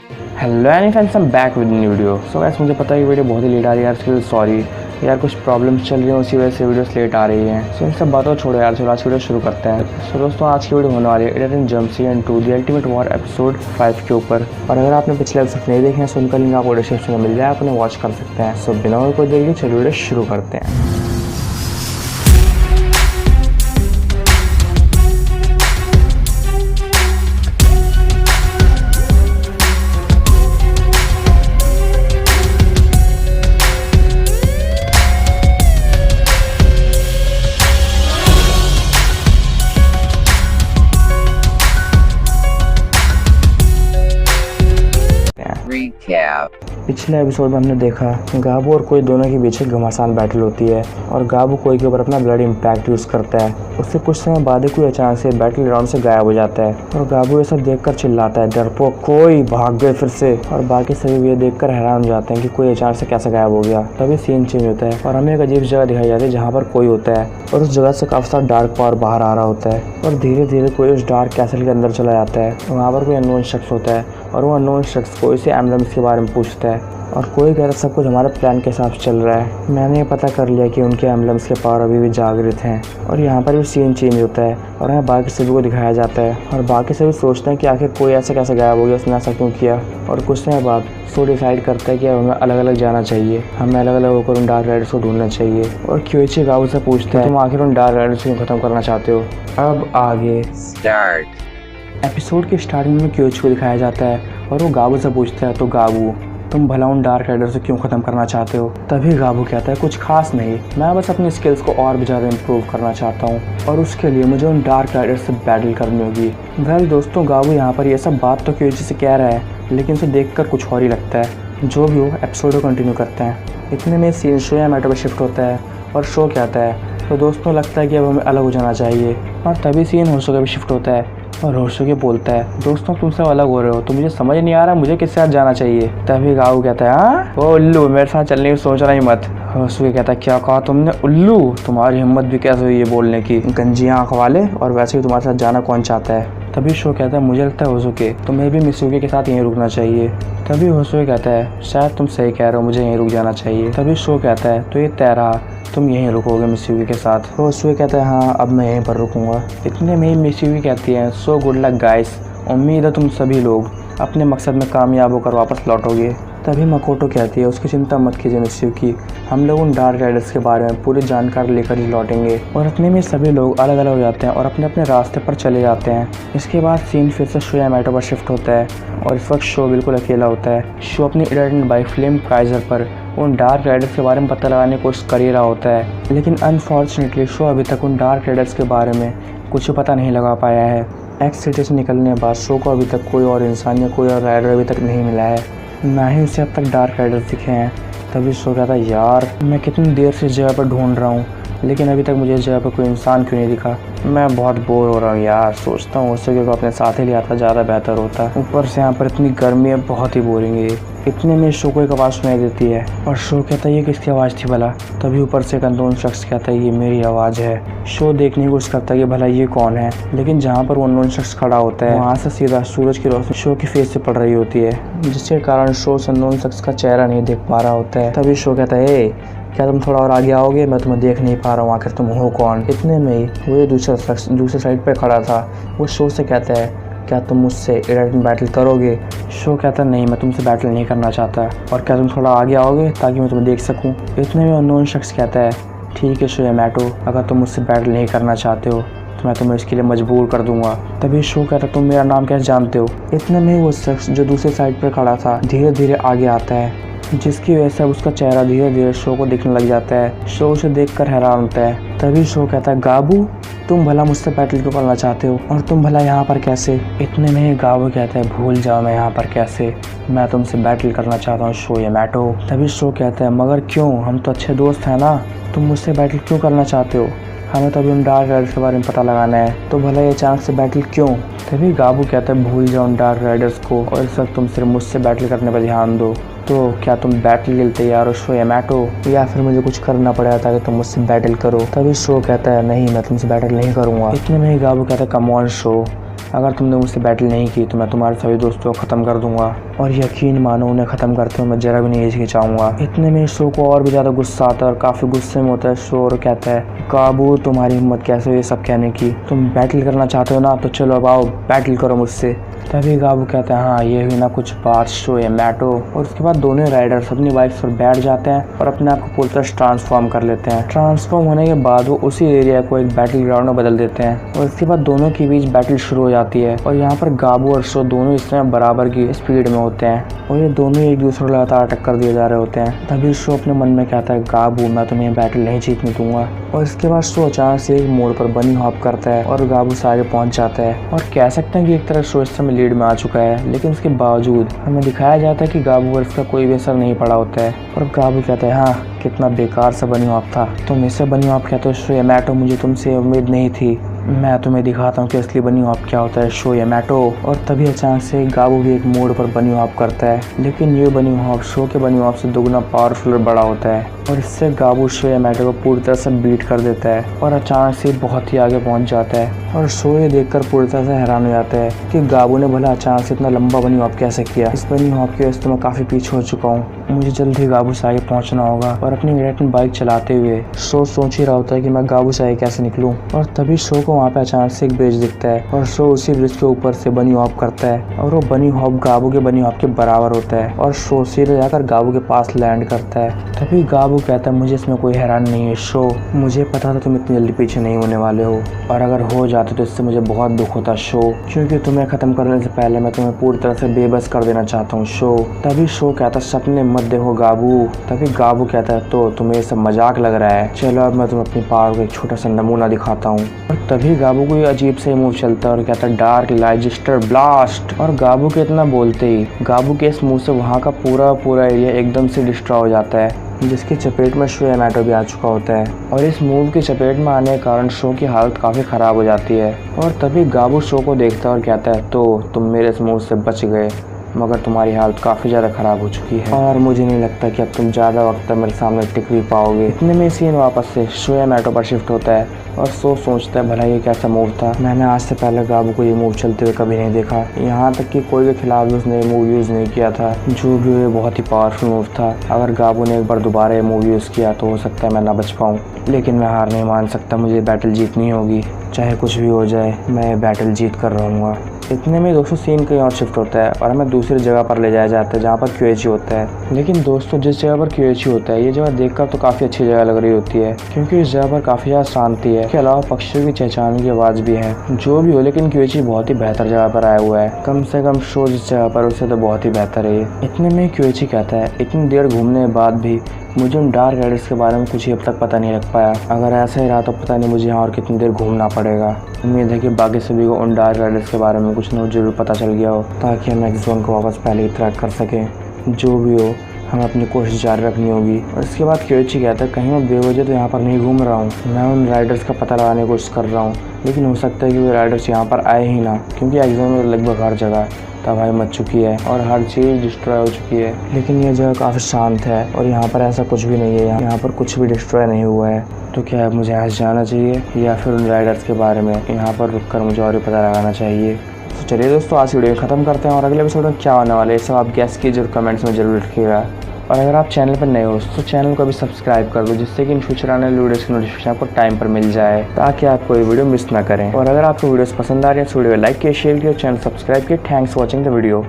Hello any friends, I am back with new video. So guys, मुझे पता है कि वीडियो बहुत ही लेट आ रही है यार, फिर सॉरी यार, कुछ प्रॉब्लम्स चल रही हैं, उसी वजह से वीडियोस लेट आ रही हैं। सो इन सब बातों को छोड़ो यार, चलो आज की वीडियो शुरू करते हैं। सो दोस्तों, आज की वीडियो होने वाली है edit in jump season 2 the ultimate war episode 5 के ऊपर। और अगर आपने पिछले एपिसोड नहीं देखे हैं तो उनका लिंक आपको डिस्क्रिप्शन में मिल जाए, आप उन्हें वॉच कर सकते हैं। सो बिना और कोई देर के चलो वीडियो शुरू करते हैं। Recap. पिछले एपिसोड में हमने देखा गाबू और कोई दोनों के बीच एक घमासान बैटल होती है और गाबू कोई के ऊपर अपना ब्लड इम्पैक्ट यूज़ करता है। उससे कुछ समय बाद ही कोई अचानक से बैटल ग्राउंड से गायब हो जाता है और गाबू ये सब देखकर चिल्लाता है, डरपोक कोई भाग गए फिर से। और बाकी सभी ये देखकर हैरान हो जाते हैं कि कोई अचानक से कैसे गायब हो गया। तभी सीन चेंज होता है और हमें एक अजीब जगह दिखाई जाती है जहाँ पर कोई होता है और उस जगह से काफ़ी सारा डार्क पावर बाहर आ रहा होता है और धीरे धीरे कोई उस डार्क कैसल के अंदर चला जाता है। वहाँ पर कोई अननोन शख्स होता है और वो अननोन शख्स कोई से एम्बलम्स के बारे में पूछता है और कोई कहता है सब कुछ हमारे प्लान के हिसाब से चल रहा है। मैंने ये पता कर लिया कि उनके एम्बलम्स के पावर अभी भी जागृत हैं। और यहाँ पर भी सीन चेंज होता है और हमें बाकी सभी को दिखाया जाता है और बाकी सभी सोचते हैं कि आखिर कोई ऐसे कैसे गायब हो गया, उसने ऐसा क्यों किया। और कुछ समय बाद सो डिसाइड करता है कि अब हमें अलग अलग जाना चाहिए, हमें अलग अलग होकर उन डार्क राइडर्स को ढूंढना चाहिए। और क्योइची गाबू से पूछता है तुम आखिर उन डार्क राइडर्स को खत्म करना चाहते हो। अब आगे Start. एपिसोड के स्टार्टिंग में क्योइची को दिखाया जाता है और वो गाबू से पूछता है, तो गाबू तुम भला उन डार्क राइडर से क्यों ख़त्म करना चाहते हो। तभी गाबू कहता है कुछ खास नहीं, मैं बस अपनी स्किल्स को और भी ज़्यादा इम्प्रूव करना चाहता हूँ और उसके लिए मुझे उन डार्क राइडर से बैटल करनी होगी। वेल दोस्तों, गाबू यहाँ पर ये सब बात तो क्योइची से कह रहा है लेकिन उसे देखकर कुछ और ही लगता है। जो भी हो, एपिसोड को कंटिन्यू करते हैं। इतने में सीन शो या मैटर पर शिफ्ट होता है और शो कहता है तो दोस्तों लगता है कि अब हमें अलग हो जाना चाहिए। और तभी सीन होशो का भी शिफ्ट होता है और होशो बोलता है दोस्तों तुम सब अलग हो रहे हो तो मुझे समझ नहीं आ रहा मुझे किसके साथ जाना चाहिए। तभी गाबू कहता है हाँ ओ उल्लू, मेरे साथ चलने की सोचना ही मत। होशो कहता है क्या कहा तुमने उल्लू, तुम्हारी हिम्मत भी कैसे हुई ये बोलने की, गंजी आँख वाले, और वैसे भी तुम्हारे साथ जाना कौन चाहता है। तभी शो कहता है मुझे लगता है होशो तुम्हें भी मिसूके के साथ यहीं रुकना चाहिए। तभी होशो कहता है शायद तुम सही कह रहे हो, मुझे यहीं रुक जाना चाहिए। तभी शो कहता है तो ये तय रहा, तुम यहीं रुकोगे मिसूके के साथ। होशो कहता है हाँ अब मैं यहीं पर रुकूंगा। इतने में ही मिसूके कहती है सो गुड लक गाइस, उम्मीद है तुम सभी लोग अपने मकसद में कामयाब होकर वापस लौटोगे। तभी मकोटो कहती है उसकी चिंता मत कीजिए मिसूकी, हम लोग उन डार्क राइडर्स के बारे में पूरी जानकारी लेकर ही लौटेंगे। और इतने में सभी लोग अलग अलग हो जाते हैं और अपने अपने रास्ते पर चले जाते हैं। इसके बाद सीन फिर से शो या मैटो पर शिफ्ट होता है और इस वक्त शो बिल्कुल अकेला होता है। शो अपनी एडिट बाई फ्लेम काइजर पर उन डार्क राइडर्स के बारे में पता लगाने की कोशिश कर ही रहा होता है, लेकिन अनफॉर्चुनेटली शो अभी तक उन डार्क राइडर्स के बारे में कुछ पता नहीं लगा पाया है। एक्स सिटी से निकलने के बाद शो को अभी तक कोई और इंसान या कोई और राइडर अभी तक नहीं मिला है, ना ही उसे अब तक डार्क राइडर्स दिखे हैं। तभी शो कहता है यार मैं कितनी देर से इस जगह पर ढूंढ रहा हूँ लेकिन अभी तक मुझे इस जगह पर कोई इंसान क्यों नहीं दिखा। मैं बहुत बोर हो रहा हूँ यार, सोचता हूँ उसे को अपने साथ ही ले आता ज़्यादा बेहतर होता। ऊपर से यहाँ पर इतनी गर्मी है, बहुत ही बोरिंग है। इतने में शो को एक आवाज़ सुनाई देती है और शो कहता है ये किसकी आवाज़ थी भला। तभी ऊपर से एक अननोन शख्स कहता है ये मेरी आवाज़ है। शो देखने की कोशिश करता है कि भला ये कौन है, लेकिन जहाँ पर वो अननोन शख्स खड़ा होता है वहाँ से सीधा सूरज की रोशनी शो की फेस से पड़ रही होती है, जिसके कारण शो उस अननोन शख्स का चेहरा नहीं देख पा रहा होता है। तभी शो कहता है क्या तुम थोड़ा और आगे आओगे, मैं तुम्हें देख नहीं पा रहा हूँ, आखिर तुम हो कौन। इतने में ही वो दूसरा शख्स दूसरे साइड पर खड़ा था, वो शो से कहता है क्या तुम मुझसे एडिट बैटल करोगे। शो कहता है नहीं, मैं तुमसे बैटल नहीं करना चाहता, और क्या तुम थोड़ा आगे आओगे ताकि मैं तुम्हें देख सकूं। इतने में अननोन शख्स कहता है ठीक है शो या मैटो, अगर तुम मुझसे बैटल नहीं करना चाहते हो तो मैं तुम्हें इसके लिए मजबूर कर दूंगा। तभी शो कहता है तुम मेरा नाम कैसे जानते हो। इतने में वो शख्स जो दूसरे साइड पर खड़ा था धीरे धीरे आगे आता है, जिसकी वजह से उसका चेहरा धीरे धीरे शो को दिखने लग जाता है। शो उसे देखकर हैरान होता है। तभी शो कहता है गाबू तुम भला मुझसे बैटल क्यों करना चाहते हो और तुम भला यहाँ पर कैसे। इतने में ही गाबू कहता है भूल जाओ मैं यहाँ पर कैसे, मैं तुमसे बैटल करना चाहता हूँ शो या मैटो। तभी शो कहता है मगर क्यों, हम तो अच्छे दोस्त हैं ना, तुम मुझसे बैटल क्यों करना चाहते हो, हमें तो अभी उन डार्क राइडर्स के बारे में पता लगाना है, तो भला ये अचानक से बैटल क्यों। तभी गाबू कहता है भूल जाओ उन डार्क राइडर्स को और इस वक्त तुम सिर्फ मुझसे बैटल करने पर ध्यान दो। तो क्या तुम बैटल के लिए तैयार हो शो या मैटो, या फिर मुझे कुछ करना पड़ेगा ताकि तुम मुझसे बैटल करो। तभी शो कहता है नहीं, मैं तुमसे बैटल नहीं करूँगा। इतने में ही गाबू कहता है कम ऑन शो, अगर तुमने मुझसे बैटल नहीं की तो मैं तुम्हारे सभी दोस्तों को ख़त्म कर दूंगा। और यकीन मानो उन्हें ख़त्म करते हुए मैं जरा भी नहीं हिचकिचाऊंगा। इतने में शो को और भी ज़्यादा गुस्सा आता है और काफ़ी गुस्से में होता है शो और कहता है, काबू तुम्हारी हिम्मत कैसे हुई ये सब कहने की? तुम बैटल करना चाहते हो ना, तो चलो अब आओ बैटल करो मुझसे। तभी काबू कहता है, हाँ ये हुई ना कुछ बात शो या मैटो। और उसके बाद दोनों राइडर्स अपनी बाइक्स पर बैठ जाते हैं और अपने आप को पूरी तरह ट्रांसफॉर्म कर लेते हैं। ट्रांसफॉर्म होने के बाद वो उसी एरिया को एक बैटल ग्राउंड में बदल देते हैं और उसके बाद दोनों के बीच बैटल शुरू हो जाती है। और यहाँ पर गाबू और शो दोनों इस समय बराबर की स्पीड में होते हैं और ये दोनों एक दूसरे को लगातार टक्कर दिए जा रहे होते हैं। तभी शो अपने मन में कहता है, गाबू मैं तुम्हें बैटल नहीं जीतने दूंगा। और इसके बाद शो अचानक से एक मोड़ पर बनी हॉप करता है और गाबू से आगे पहुंच जाता है। और कह सकते हैं कि एक तरह शो इस समय लीड में आ चुका है, लेकिन उसके बावजूद हमें दिखाया जाता है कि गाबू पर इसका कोई भी असर नहीं पड़ा होता है। और गाबू कहता है, हाँ कितना बेकार सा बनी हॉप था, तुम इससे बनी हॉप कहते हो शो या मैटो, मुझे तुमसे उम्मीद नहीं थी। मैं तुम्हें दिखाता हूँ कि असली बनी हॉप क्या होता है शो या मैटो। और तभी अचानक से गाबू भी एक मोड़ पर बनी हॉप करता है, लेकिन ये बनी हॉप शो के बनी हॉप से दोगुना पावरफुल और बड़ा होता है और इससे गाबू शो या मैटो को पूरी तरह से बीट कर देता है और अचानक से बहुत ही आगे पहुंच जाता है। और शो ये देखकर पूरी तरह से हैरान हो जाता है कि गाबू ने भला अचानक से इतना लंबा बनी हॉप कैसे किया। इस बनी हॉप की वजह से मैं काफ़ी पीछे हो चुका हूँ, मुझे जल्द ही गाबू से आगे पहुँचना होगा। और अपनी इलेक्ट्रिक बाइक चलाते हुए शो सोच ही रहा होता है कि मैं गाबू से आगे कैसे निकलूँ। और तभी शो को वहाँ पे अचानक से एक ब्रिज दिखता है और शो उसी ब्रिज के ऊपर से बनी हॉप करता है और वो बनी हॉप गाबू के बनी हॉप के बराबर होता है और शो सीधे जाकर गाबू के पास लैंड करता है। तभी गाबू कहता है, मुझे इसमें कोई हैरान नहीं है शो, मुझे पता था तुम इतनी जल्दी पीछे नहीं होने वाले हो और अगर हो जाते तो इससे मुझे बहुत दुख होता शो, क्योंकि तुम्हें ख़त्म करने से पहले मैं तुम्हें पूरी तरह से बेबस कर देना चाहता हूँ शो। तभी शो कहता है, सपने मत देखो गाबू। तभी गाबू कहता है, तो तुम्हें ये सब मजाक लग रहा है, चलो अब मैं तुम्हें अपनी पावर का एक छोटा सा नमूना दिखाता हूँ। और तभी गाबू को अजीब से मूव चलता है और कहता है, डार्क लाइजिस्टर ब्लास्ट। और गाबू के इतना बोलते ही गाबू के इस मुंह से वहाँ का पूरा एरिया एकदम से डिस्ट्रॉय हो जाता है, जिसकी चपेट में शो या मैटो भी आ चुका होता है। और इस मूव की चपेट में आने के कारण शो की हालत काफ़ी ख़राब हो जाती है। और तभी गाबू शो को देखता है और कहता है, तो तुम मेरे इस मूव से बच गए, मगर तुम्हारी हालत काफ़ी ज़्यादा ख़राब हो चुकी है और मुझे नहीं लगता कि अब तुम ज़्यादा वक्त तक मेरे सामने टिक भी पाओगे। इतने में सीन वापस से शो या मैटो पर शिफ्ट होता है और शो सोचता है, भला ये कैसा मूव था, मैंने आज से पहले गाबू को ये मूव चलते हुए कभी नहीं देखा, यहाँ तक कि कोई के खिलाफ भी उसने मूव यूज़ नहीं किया था। जो भी ये बहुत ही पावरफुल मूव था, अगर गाबू ने एक बार दोबारा ये मूव यूज़ किया तो हो सकता है मैं ना बच पाऊँ, लेकिन मैं हार नहीं मान सकता, मुझे बैटल जीतनी होगी, चाहे कुछ भी हो जाए मैं बैटल जीत कर रहूँगा। इतने में दोस्तों सीन कहीं और शिफ्ट होता है और हमें दूसरी जगह पर ले जाया जाता है जहाँ पर क्यूएचई होता है। लेकिन दोस्तों जिस जगह पर क्यूएचई होता है, ये जगह देखकर तो काफ़ी अच्छी जगह लग रही होती है, क्योंकि इस जगह पर काफ़ी ज़्यादा शांति है, इसके अलावा पक्षियों की चहचहाने की आवाज़ भी है। जो भी हो, लेकिन क्यूएचई बहुत ही बेहतर जगह पर आया हुआ है, कम से कम शो जिस जगह पर उससे तो बहुत ही बेहतर है ये। इतने में क्यूएचई कहता है, इतनी देर घूमने के बाद भी मुझे उन डार्क राइडर्स के बारे में कुछ ही अब तक पता नहीं लग पाया, अगर ऐसा ही रहा तो पता नहीं मुझे यहाँ और कितनी देर घूमना पड़ेगा। उम्मीद है कि बाकी सभी को उन डार्क राइडर्स के बारे में कुछ न कुछ जरूर पता चल गया हो, ताकि हम एक्स जोन को वापस पहले ही ट्रैक कर सकें। जो भी हो, हमें अपनी कोशिश जारी रखनी होगी। और इसके बाद क्यूएचई कहता है, कहीं मैं बेवजह तो यहाँ पर नहीं घूम रहा हूँ, मैं उन राइडर्स का पता लगाने की कोशिश कर रहा हूँ, लेकिन हो सकता है कि वो राइडर्स यहाँ पर आए ही ना, क्योंकि एक्स जोन में लगभग हर जगह तबाही मच चुकी है और हर चीज़ डिस्ट्रॉय हो चुकी है। लेकिन ये जगह काफ़ी शांत है और यहाँ पर ऐसा कुछ भी नहीं है, यहाँ पर कुछ भी डिस्ट्रॉय नहीं हुआ है। तो क्या अब मुझे यहाँ से जाना चाहिए या फिर उन राइडर्स के बारे में यहाँ पर रुककर मुझे और भी पता लगाना चाहिए? तो चलिए दोस्तों, आज वीडियो ख़त्म करते हैं और अगले एपिसोड में क्या होने वाला है ये सब आप गैस कीजिए और कमेंट्स में ज़रूर लिखिएगा। और अगर आप चैनल पर नए हो तो चैनल को भी सब्सक्राइब कर दो, जिससे कि इन फ्यूचर आने वाले वीडियोस की नोटिफिकेशन आपको टाइम पर मिल जाए, ताकि आप कोई वीडियो मिस ना करें। और अगर आपको वीडियोस पसंद आ रही है तो वीडियो लाइक किया, शेयर किया, चैनल सब्सक्राइब किया। Thanks for watching the video.